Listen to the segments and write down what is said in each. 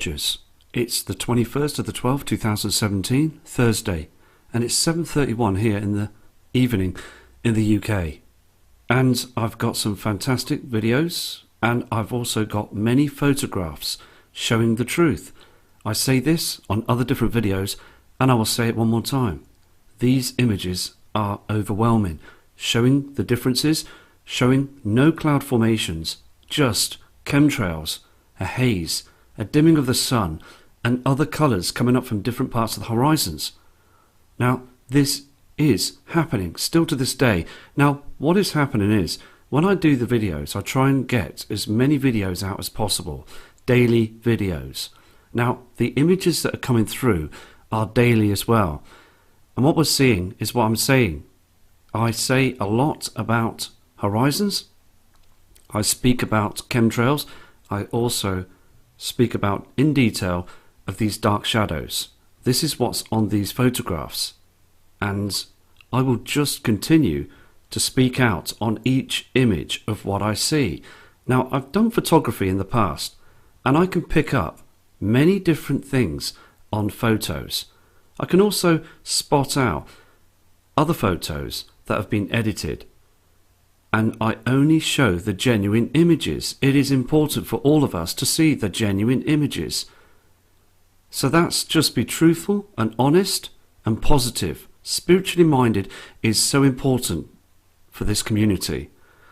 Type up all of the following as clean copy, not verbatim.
Rogers. It's the 21st of the 12th, 2017, Thursday, and it's 7:31 here in the evening in the UK. And I've got some fantastic videos, and I've also got many photographs showing the truth. I say this on other different videos, and I will say it one more time. These images are overwhelming, showing the differences, showing no cloud formations, just chemtrails, a haze, a dimming of the sun, and other colours coming up from different parts of the horizons. Now, this is happening still to this day. Now, what is happening is, when I do the videos, I try and get as many videos out as possible, daily videos. Now, the images that are coming through are daily as well. And what we're seeing is what I'm saying. I say a lot about horizons. I speak about chemtrails. I also speak about in detail of these dark shadows. This is what's on these photographs, and I will just continue to speak out on each image of what I see. Now, I've done photography in the past, and I can pick up many different things on photos. I can also spot out other photos that have been edited, and I only show the genuine images. It is important for all of us to see the genuine images. So that's just be truthful and honest and positive. Spiritually minded is so important for this community.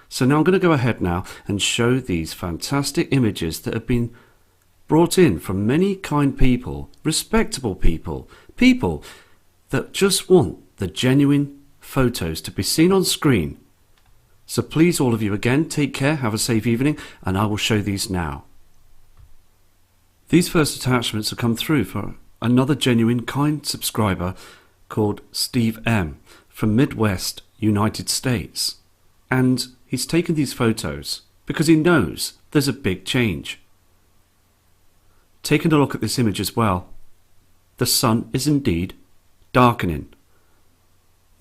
So now I'm going to go ahead now and show these fantastic images that have been brought in from many kind people, respectable people, people that just want the genuine photos to be seen on screen. So please, all of you, again, take care, have a safe evening, and I will show these now. These first attachments have come through for another genuine kind subscriber called Steve M from Midwest, United States. And he's taken these photos because he knows there's a big change. Taking a look at this image as well, the sun is indeed darkening.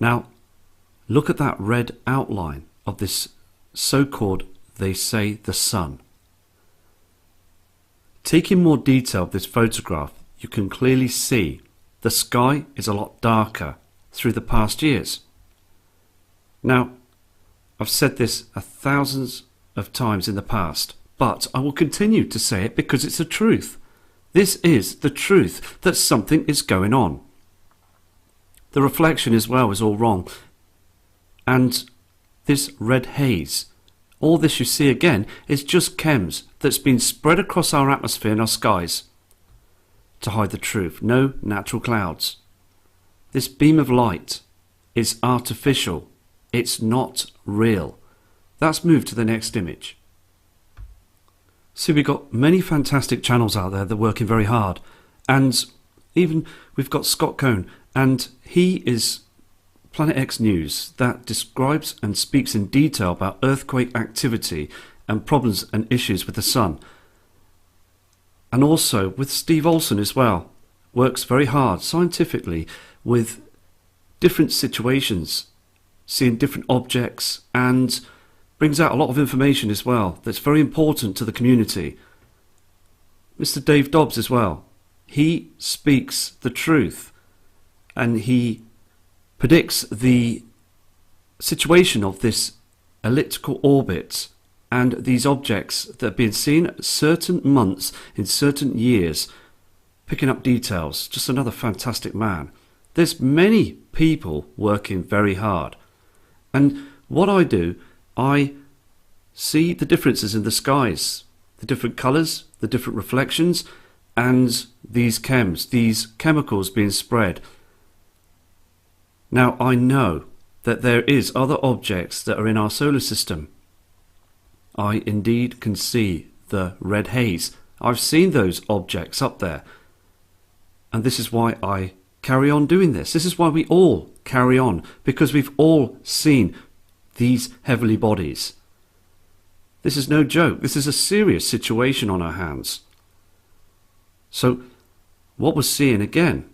Now, look at that red outline of this so-called, they say, the sun. Taking more detail of this photograph, you can clearly see the sky is a lot darker through the past years. Now, I've said this thousands of times in the past, but I will continue to say it because it's the truth. This is the truth, that something is going on. The reflection as well is all wrong. And this red haze, all this you see again is just chems that's been spread across our atmosphere and our skies to hide the truth. No natural clouds. This beam of light is artificial. It's not real. Let's move to the next image. So we've got many fantastic channels out there that are working very hard, and even we've got Scott Cohn, and he is Planet X News that describes and speaks in detail about earthquake activity and problems and issues with the sun. And also with Steve Olson as well, works very hard scientifically with different situations, seeing different objects, and brings out a lot of information as well that's very important to the community. Mr. Dave Dobbs as well, he speaks the truth, and he predicts the situation of this elliptical orbit and these objects that have been seen at certain months in certain years, picking up details. Just another fantastic man. There's many people working very hard, and what I do, I see the differences in the skies, the different colours, the different reflections, and these chems, these chemicals being spread. Now, I know that there is other objects that are in our solar system. I indeed can see the red haze. I've seen those objects up there. And this is why I carry on doing this. This is why we all carry on, because we've all seen these heavenly bodies. This is no joke. This is a serious situation on our hands. So, what we're seeing again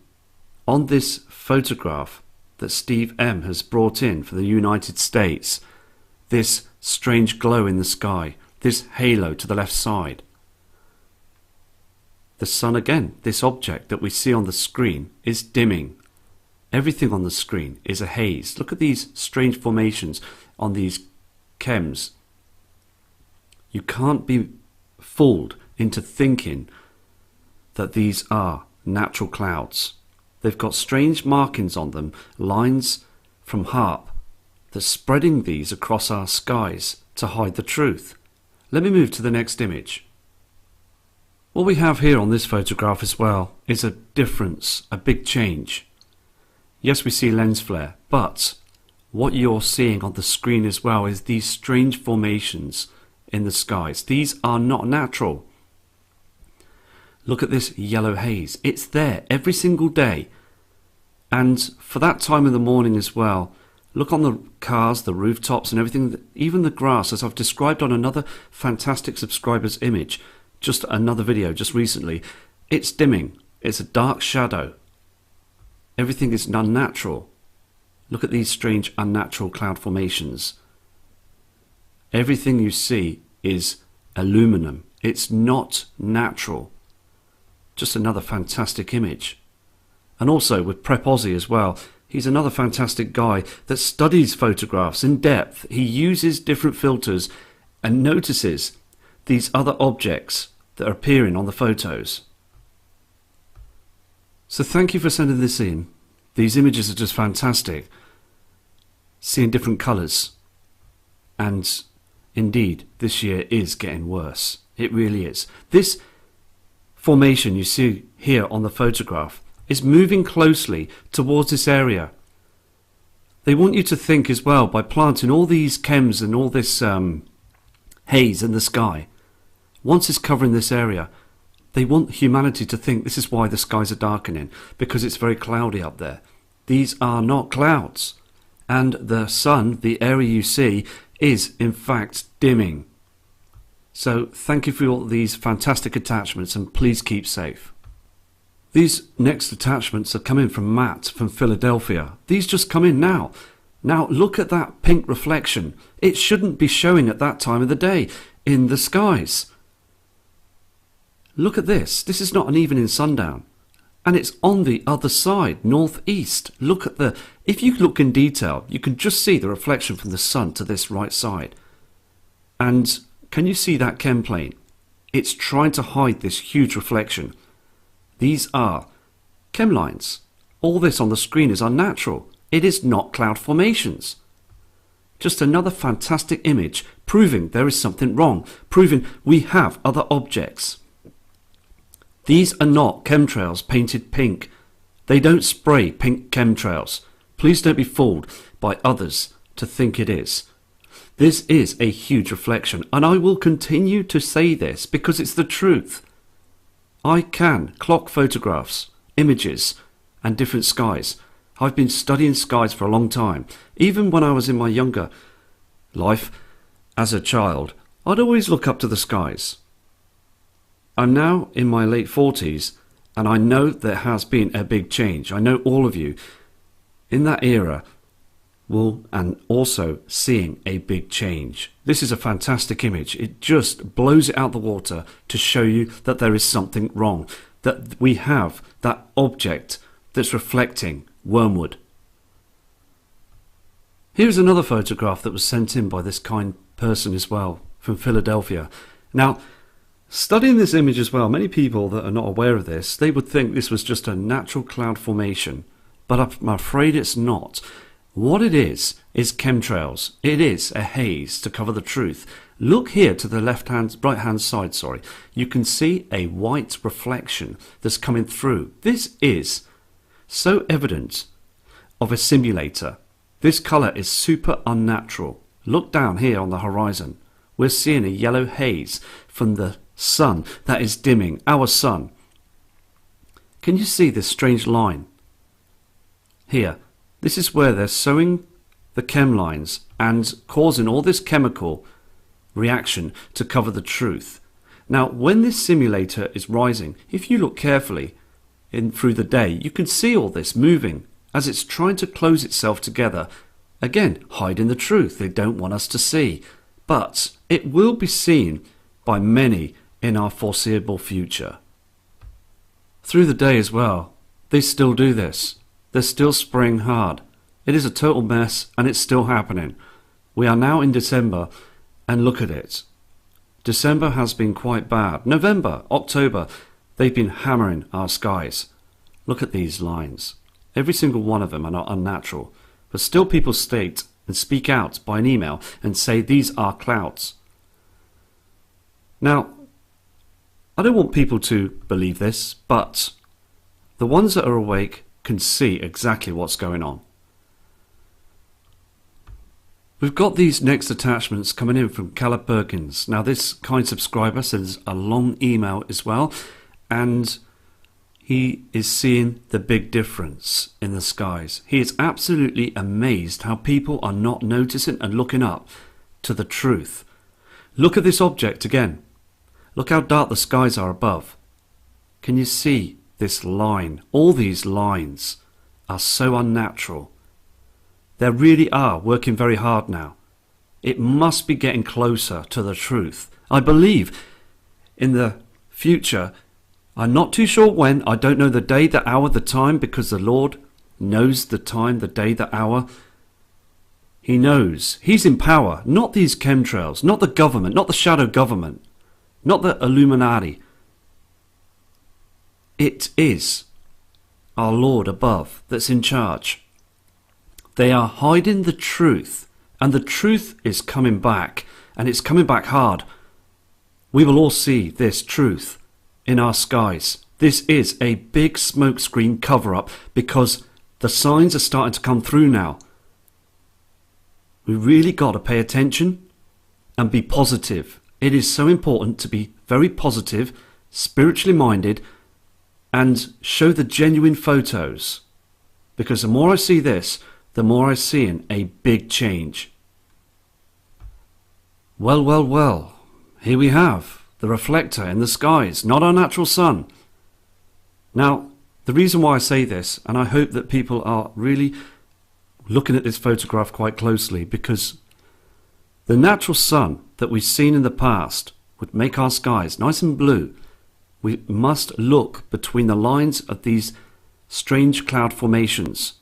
on this photograph that Steve M has brought in for the United States, this strange glow in the sky, this halo to the left side. The sun again, this object that we see on the screen, is dimming. Everything on the screen is a haze. Look at these strange formations on these chems. You can't be fooled into thinking that these are natural clouds. They've got strange markings on them, lines from HAARP, that's spreading these across our skies to hide the truth. Let me move to the next image. What we have here on this photograph as well is a difference, a big change. Yes, we see lens flare, but what you're seeing on the screen as well is these strange formations in the skies. These are not natural. Look at this yellow haze. It's there every single day. And for that time in the morning as well, look on the cars, the rooftops and everything, even the grass, as I've described on another fantastic subscriber's image, just another video just recently. It's dimming. It's a dark shadow. Everything is unnatural. Look at these strange unnatural cloud formations. Everything you see is aluminum. It's not natural. Just another fantastic image. And also with Prep Aussie as well. He's another fantastic guy that studies photographs in depth. He uses different filters and notices these other objects that are appearing on the photos. So thank you for sending this in. These images are just fantastic. Seeing different colours. And indeed, this year is getting worse. It really is. This formation you see here on the photograph is moving closely towards this area. They want you to think as well, by planting all these chems and all this haze in the sky, once it's covering this area, they want humanity to think this is why the skies are darkening, because it's very cloudy up there. These are not clouds. And the sun, the area you see, is in fact dimming. So thank you for all these fantastic attachments, and please keep safe. These next attachments are coming from Matt from Philadelphia. These just come in now. Now look at that pink reflection. It shouldn't be showing at that time of the day in the skies. Look at this. This is not an evening sundown. And it's on the other side, northeast. Look at the... If you look in detail, you can just see the reflection from the sun to this right side. And can you see that chem plane? It's trying to hide this huge reflection. These are chem lines. All this on the screen is unnatural. It is not cloud formations. Just another fantastic image proving there is something wrong, proving we have other objects. These are not chemtrails painted pink. They don't spray pink chemtrails. Please don't be fooled by others to think it is. This is a huge reflection, and I will continue to say this because it's the truth. I can clock photographs, images, and different skies. I've been studying skies for a long time. Even when I was in my younger life, as a child, I'd always look up to the skies. I'm now in my late 40s, and I know there has been a big change. I know all of you in that era will and also seeing a big change. This is a fantastic image. It just blows it out the water to show you that there is something wrong, that we have that object that's reflecting wormwood. Here's another photograph that was sent in by this kind person as well from Philadelphia. Now, studying this image as well, many people that are not aware of this, they would think this was just a natural cloud formation, but I'm afraid it's not. What it is chemtrails. It is a haze to cover the truth. Look here to the right hand side, you can see a white reflection that's coming through. This is so evident of a simulator. This colour is super unnatural. Look down here on the horizon. We're seeing a yellow haze from the sun that is dimming, our sun. Can you see this strange line? Here, this is where they're sewing the chem lines and causing all this chemical reaction to cover the truth. Now, when this simulator is rising, if you look carefully through the day, you can see all this moving as it's trying to close itself together. Again, hiding the truth. They don't want us to see. But it will be seen by many in our foreseeable future. through the day as well, they still do this. They're still spraying hard. It is a total mess and it's still happening. We are now in December and look at it. December has been quite bad. November, October, they've been hammering our skies. Look at these lines. Every single one of them are not unnatural, but still people state and speak out by an email and say these are clouds. Now, I don't want people to believe this, but the ones that are awake can see exactly what's going on. We've got these next attachments coming in from Caleb Perkins. Now this kind subscriber sends a long email as well, and he is seeing the big difference in the skies. He is absolutely amazed how people are not noticing and looking up to the truth. Look at this object again. Look how dark the skies are above. Can you see this line? All these lines are so unnatural. They really are working very hard now. It must be getting closer to the truth. I believe in the future. I'm not too sure when. I don't know the day, the hour, the time, because the Lord knows the time, the day, the hour. He knows. He's in power. Not these chemtrails, not the government, not the shadow government, not the Illuminati. It is our Lord above that's in charge. They are hiding the truth, and the truth is coming back, and it's coming back hard. We will all see this truth in our skies. This is a big smokescreen cover-up because the signs are starting to come through now. We really got to pay attention and be positive. It is so important to be very positive, spiritually minded, and show the genuine photos. Because the more I see this, the more I see a big change. Well, well, well. Here we have the reflector in the skies, not our natural sun. Now, the reason why I say this, and I hope that people are really looking at this photograph quite closely, because the natural sun that we've seen in the past would make our skies nice and blue. We must look between the lines of these strange cloud formations.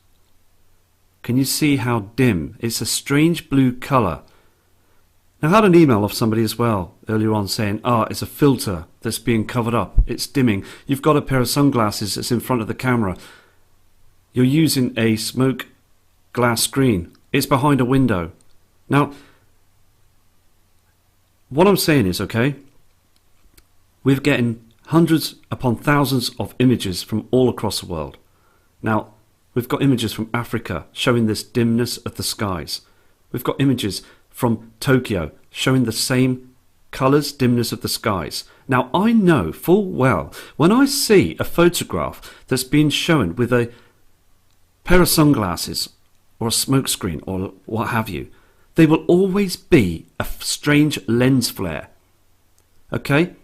Can you see how dim? It's a strange blue colour. Now I had an email of somebody as well earlier on saying, it's a filter that's being covered up. It's dimming. You've got a pair of sunglasses that's in front of the camera. You're using a smoke glass screen. It's behind a window. Now, what I'm saying is, okay, we're getting hundreds upon thousands of images from all across the world. Now, we've got images from Africa showing this dimness of the skies. We've got images from Tokyo showing the same colours, dimness of the skies. Now, I know full well, when I see a photograph that's been shown with a pair of sunglasses or a smoke screen or what have you, there will always be a strange lens flare. Okay?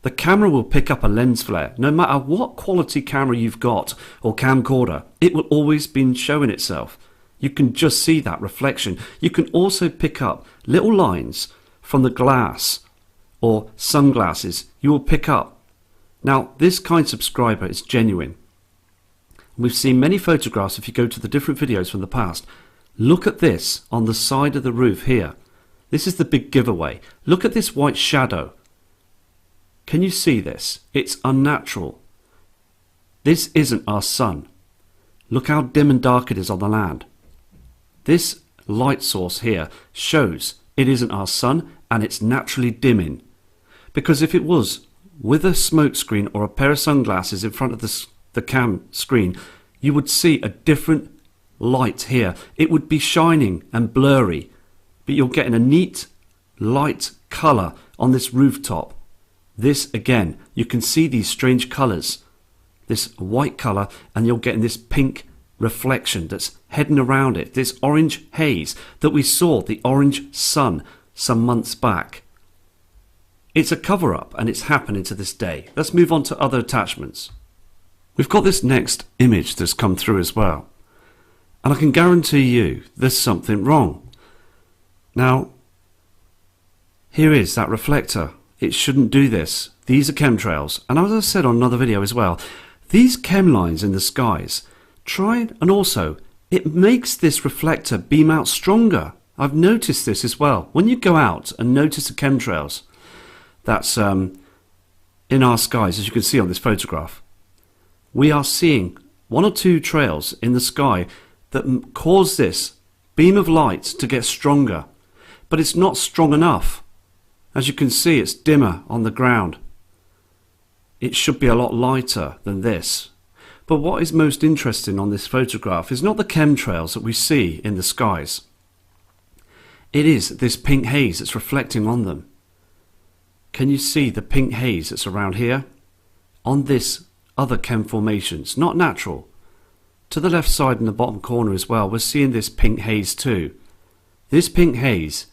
The camera will pick up a lens flare. No matter what quality camera you've got or camcorder, it will always be showing itself. You can just see that reflection. You can also pick up little lines from the glass or sunglasses. You will pick up. Now, this kind subscriber is genuine. We've seen many photographs if you go to the different videos from the past. Look at this on the side of the roof here. This is the big giveaway. Look at this white shadow. Can you see this? It's unnatural. This isn't our sun. Look how dim and dark it is on the land. This light source here shows it isn't our sun and it's naturally dimming. Because if it was with a smoke screen or a pair of sunglasses in front of the cam screen, you would see a different light here. It would be shining and blurry, but you're getting a neat light colour on this rooftop. This again, you can see these strange colours, this white colour, and you're getting this pink reflection that's heading around it, this orange haze that we saw, the orange sun, some months back. It's a cover-up and it's happening to this day. Let's move on to other attachments. We've got this next image that's come through as well. And I can guarantee you there's something wrong. Now, here is that reflector. It shouldn't do this. These are chemtrails. And as I said on another video as well, these chem lines in the skies, and also it makes this reflector beam out stronger. I've noticed this as well. When you go out and notice the chemtrails that's in our skies, as you can see on this photograph, we are seeing one or two trails in the sky that cause this beam of light to get stronger, but it's not strong enough. As you can see, it's dimmer on the ground. It should be a lot lighter than this. But what is most interesting on this photograph is not the chemtrails that we see in the skies. It is this pink haze that's reflecting on them. Can you see the pink haze that's around here? On this other chem formations, not natural. To the left side in the bottom corner as well, we're seeing this pink haze too. This pink haze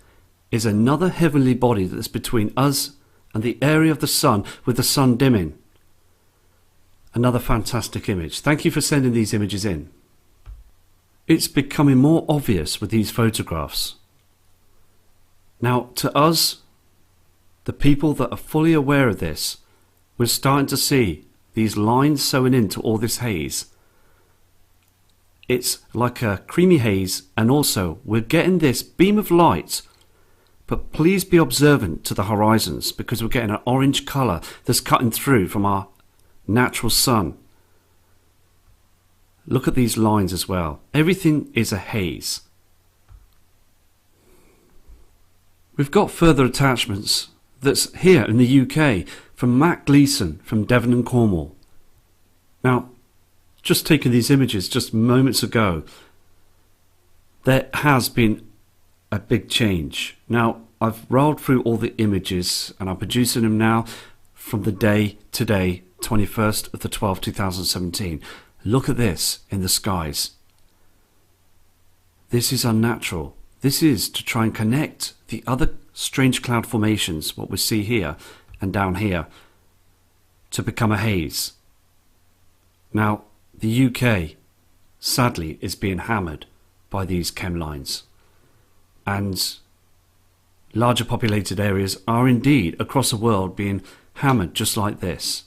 is another heavenly body that's between us and the area of the sun, with the sun dimming. Another fantastic image. Thank you for sending these images in. It's becoming more obvious with these photographs. Now, to us, the people that are fully aware of this, we're starting to see these lines sewing into all this haze. It's like a creamy haze, and also we're getting this beam of light. But please be observant to the horizons, because we're getting an orange colour that's cutting through from our natural sun. Look at these lines as well. Everything is a haze. We've got further attachments that's here in the UK from Matt Gleeson from Devon and Cornwall. Now, just taking these images just moments ago, there has been a big change. Now, I've rolled through all the images and I'm producing them now from the day today, 21st of the 12th, 2017. Look at this in the skies. This is unnatural. This is to try and connect the other strange cloud formations, what we see here and down here, to become a haze. Now, the UK, sadly, is being hammered by these chem lines. And larger populated areas are indeed across the world being hammered just like this.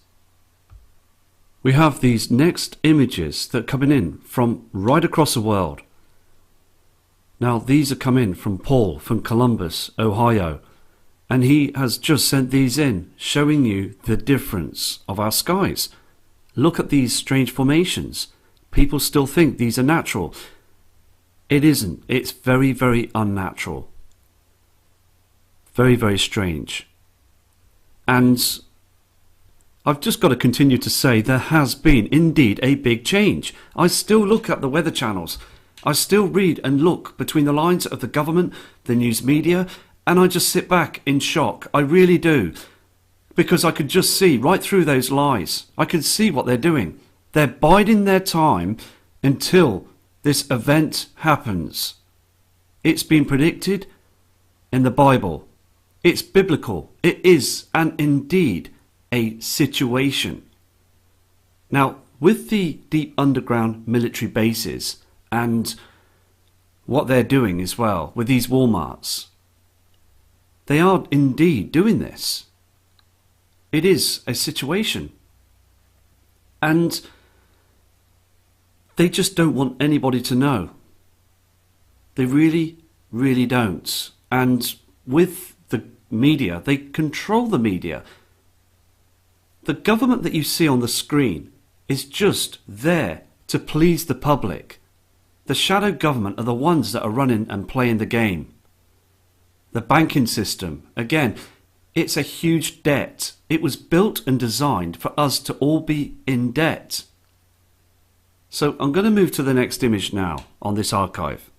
We have these next images that are coming in from right across the world. Now, these are coming from Paul from Columbus, Ohio, and he has just sent these in, showing you the difference of our skies. Look at these strange formations. People still think these are natural. It isn't. It's very, very unnatural. Very, very strange. And I've just got to continue to say there has been indeed a big change. I still look at the weather channels. I still read and look between the lines of the government, the news media, and I just sit back in shock. I really do. Because I could just see right through those lies. I can see what they're doing. They're biding their time until this event happens. It's been predicted in the Bible. It's biblical. It is, and indeed, a situation. Now, with the deep underground military bases and what they're doing as well with these Walmarts, they are indeed doing this. It is a situation. And they just don't want anybody to know. They really, really don't. And with the media, they control the media. The government that you see on the screen is just there to please the public. The shadow government are the ones that are running and playing the game. The banking system, again, it's a huge debt. It was built and designed for us to all be in debt. So I'm going to move to the next image now on this archive.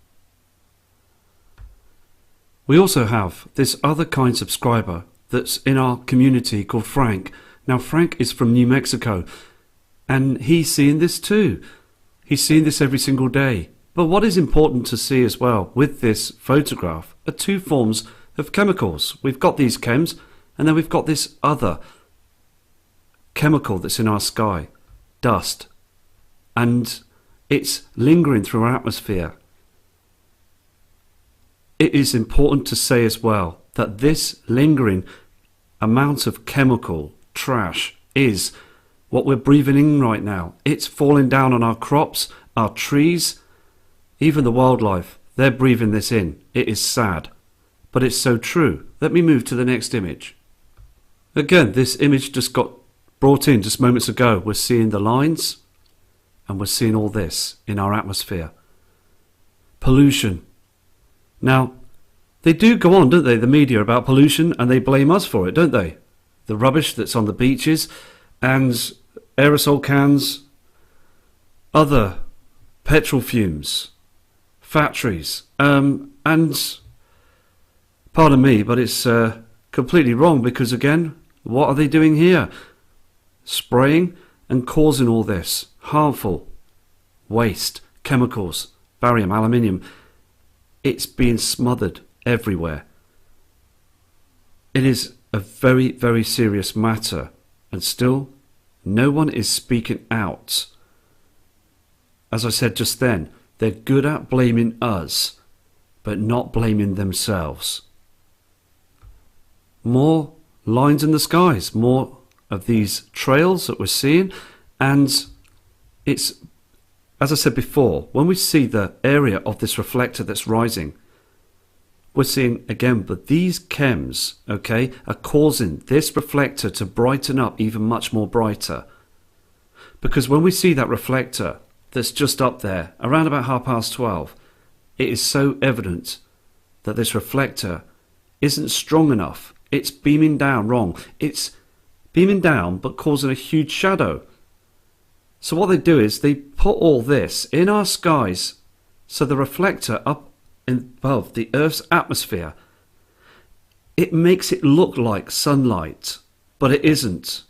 We also have this other kind subscriber that's in our community called Frank. Now, Frank is from New Mexico and he's seeing this too. He's seeing this every single day. But what is important to see as well with this photograph are two forms of chemicals. We've got these chems, and then we've got this other chemical that's in our sky, dust, and it's lingering through our atmosphere. It is important to say as well that this lingering amount of chemical trash is what we're breathing in right now. It's falling down on our crops, our trees, even the wildlife. They're breathing this in. It is sad, but it's so true. Let me move to the next image. Again, this image just got brought in just moments ago. We're seeing the lines and we're seeing all this in our atmosphere. Pollution. Now, they do go on, don't they, the media, about pollution, and they blame us for it, don't they? The rubbish that's on the beaches and aerosol cans, other petrol fumes, factories, and pardon me, but it's completely wrong, because again, what are they doing here? Spraying and causing all this harmful waste, chemicals, barium, aluminium. It's being smothered everywhere. It is a very, very serious matter, and still no one is speaking out. As I said just then, they're good at blaming us, but not blaming themselves. More lines in the skies, more of these trails that we're seeing, and it's, as I said before, when we see the area of this reflector that's rising, we're seeing again, but these chems, okay, are causing this reflector to brighten up even much more brighter. Because when we see that reflector that's just up there, around about 12:30, it is so evident that this reflector isn't strong enough. It's beaming down wrong. It's beaming down but causing a huge shadow. So what they do is they put all this in our skies, so the reflector up above the Earth's atmosphere, it makes it look like sunlight, but it isn't.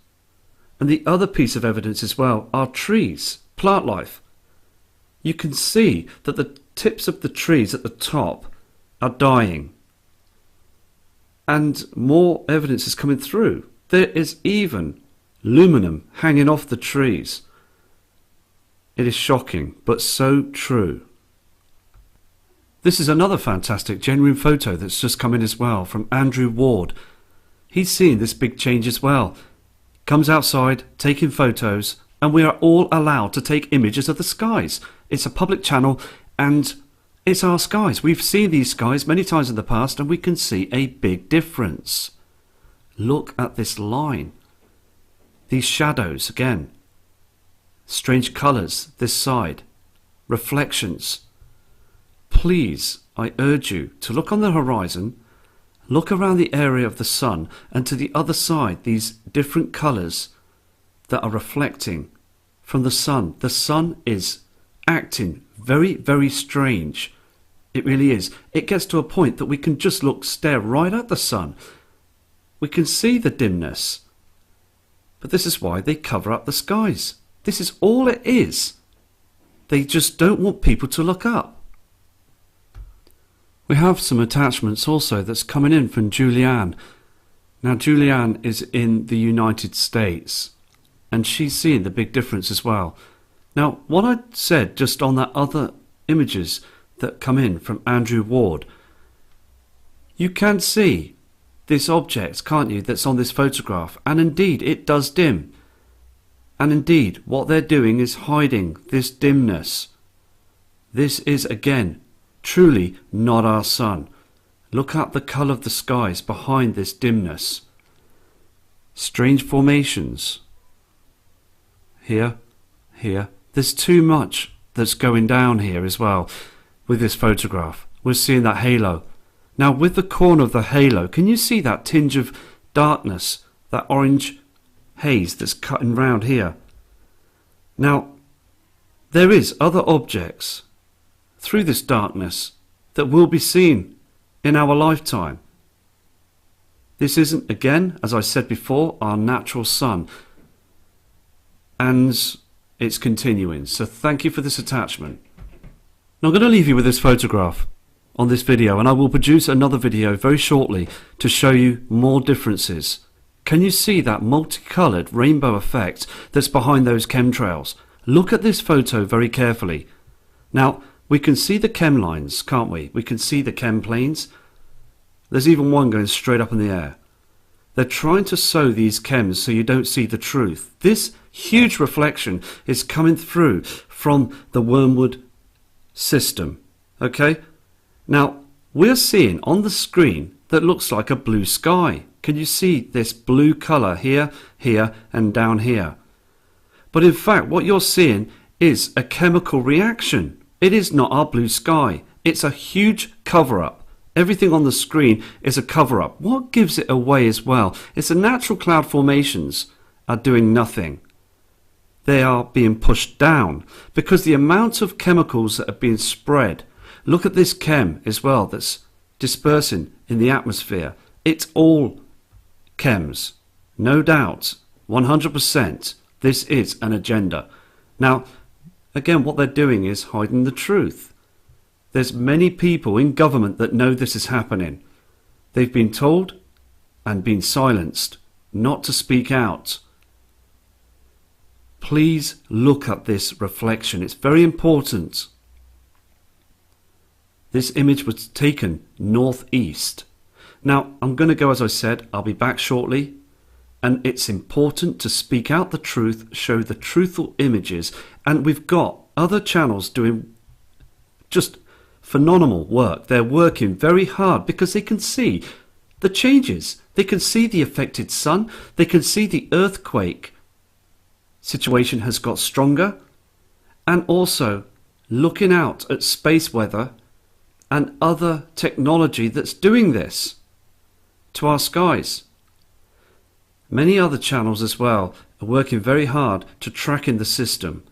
And the other piece of evidence as well are trees, plant life. You can see that the tips of the trees at the top are dying. And more evidence is coming through. There is even aluminum hanging off the trees. It is shocking, but so true. This is another fantastic, genuine photo that's just come in as well from Andrew Ward. He's seen this big change as well. Comes outside, taking photos, and we are all allowed to take images of the skies. It's a public channel, and it's our skies. We've seen these skies many times in the past, and we can see a big difference. Look at this line. These shadows, again. Strange colours this side. Reflections. Please, I urge you to look on the horizon, look around the area of the sun, and to the other side, these different colours that are reflecting from the sun. The sun is acting very, very strange. It really is. It gets to a point that we can just stare right at the sun. We can see the dimness. But this is why they cover up the skies. This is all it is. They just don't want people to look up. We have some attachments also that's coming in from Julianne. Now Julianne is in the United States and she's seeing the big difference as well. Now what I said just on that other images that come in from Andrew Ward, you can see this object, can't you, that's on this photograph, and indeed it does dim. And indeed what they're doing is hiding this dimness. This is again truly not our sun. Look at the colour of the skies behind this dimness. Strange formations. Here, here. There's too much that's going down here as well with this photograph. We're seeing that halo. Now with the corner of the halo, can you see that tinge of darkness, that orange haze that's cutting round here? Now there is other objects through this darkness that will be seen in our lifetime. This isn't, again, as I said before, our natural sun, and it's continuing. So thank you for this attachment. Now I'm going to leave you with this photograph on this video, and I will produce another video very shortly to show you more differences. Can you see that multicoloured rainbow effect that's behind those chemtrails? Look at this photo very carefully. Now we can see the chem lines, can't we? We can see the chem planes. There's even one going straight up in the air. They're trying to sow these chems so you don't see the truth. This huge reflection is coming through from the wormwood system. Okay, now we're seeing on the screen that looks like a blue sky. Can you see this blue color here, here, and down here? But in fact, what you're seeing is a chemical reaction. It is not our blue sky. It's a huge cover-up. Everything on the screen is a cover-up. What gives it away as well is the natural cloud formations are doing nothing. They are being pushed down because the amount of chemicals that are being spread. Look at this chem as well that's dispersing in the atmosphere. It's all chems. No doubt, 100%, this is an agenda. Now, again, what they're doing is hiding the truth. There's many people in government that know this is happening. They've been told and been silenced not to speak out. Please look at this reflection. It's very important. This image was taken northeast. Now, I'm going to go, as I said, I'll be back shortly. And it's important to speak out the truth, show the truthful images. And we've got other channels doing just phenomenal work. They're working very hard because they can see the changes. They can see the affected sun. They can see the earthquake situation has got stronger. And also looking out at space weather and other technology that's doing this to our skies. Many other channels as well are working very hard to track in the system.